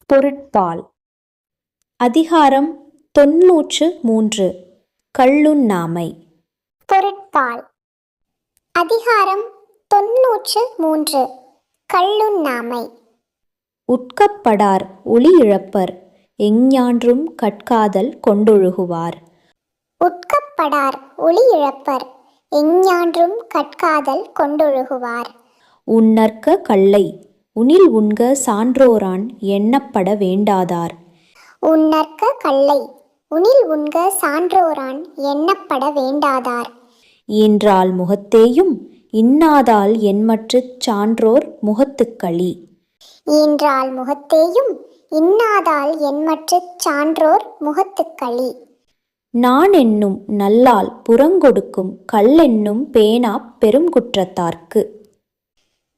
பொருட்பால். அதிகாரம் 93 கள்ளுண்ணாமை. பொருட்பால். அதிகாரம் 93 கள்ளுண்ணாமை. உட்கப்படார் ஒளி இழப்பர் எஞ்ஞான்றும் கட்காதல் கொண்டொழுகுவார். உட்கப்படார் ஒளி இழப்பர் எஞ்ஞான்றும் கட்காதல் கொண்டொழுகுவார். உன்னற்க கள்ளை உனில் உண்க சான்றோரான் எண்ணப்பட வேண்டாதார். உன்னற்க கள்ளை உனில் உண்க சான்றோரான் எண்ணப்பட வேண்டாதார். ஈன்றால் முகத்தேயும் இன்னாதால் என்மற்றுச் சான்றோர் முகத்துக்களி. ஈன்றால் முகத்தேயும் இன்னாதால் என்மற்றுச் சான்றோர் முகத்துக்களி. நான் என்னும் நல்லால் புறங்கொடுக்கும் கள்ளென்னும் பேணாப் பெருங்குற்றத்தார்க்கு.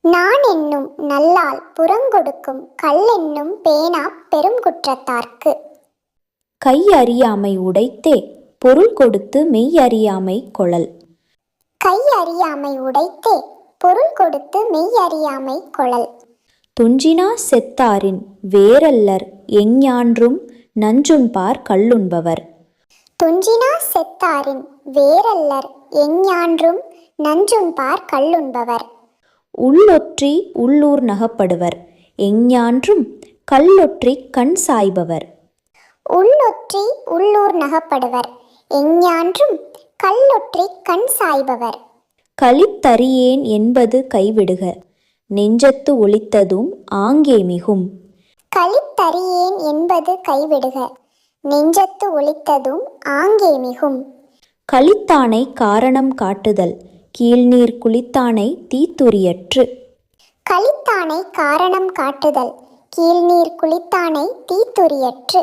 நான் என்னும் நல்லால் புறங்கொடுக்கும் கள்ளென்னும் பேணாப் பெருங்குற்றத்தார்க்கு. கை அறியாமை உடைத்தே பொருள் கொடுத்து மெய் அறியாமை கொளல். கை அறியாமை உடைத்தே பொருள் கொடுத்து மெய் அறியாமை கொளல். துஞ்சினா செத்தாரின் வேரல்லர் எஞ்ஞான்றும் நஞ்சுண்பார் கள்ளுண்பவர். துஞ்சினா செத்தாரின் வேரல்லர் எஞ்ஞான்றும் நஞ்சுண்பார் கள்ளுண்பவர். உள்ளொற்றி உள்ளூர் நகப்படுவர் எஞ்ஞான்றும் கள்ளொற்றி கண் சாய்பவர். உள்ளொற்றி உள்ளூர் நகப்படுவர் எஞ்ஞான்றும் கள்ளொற்றி கண் சாய்பவர். களித்தறியேன் என்பது கைவிடுக நெஞ்சத்து ஒளித்ததும் ஆங்கே மிகும். களித்தறியேன் என்பது கைவிடுக நெஞ்சத்து ஒளித்ததும் ஆங்கே மிகும். களித்தானை காரணம் காட்டுதல் கீழ்நீர் குளித்தானை தீத்துரியற்று. களித்தானை காரணம் காட்டுதல் கீழ்நீர் குளித்தானை தீத்துரியற்று.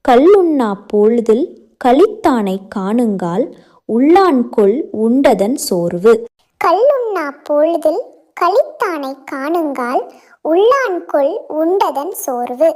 கள்ளுண்ணா பொழுதில் களித்தானை காணுங்கால் உள்ளான்கொள் உண்டதன் சோர்வு. கள்ளுண்ணா பொழுதில் களித்தானை காணுங்கால் உள்ளான்கொள் உண்டதன் சோர்வு.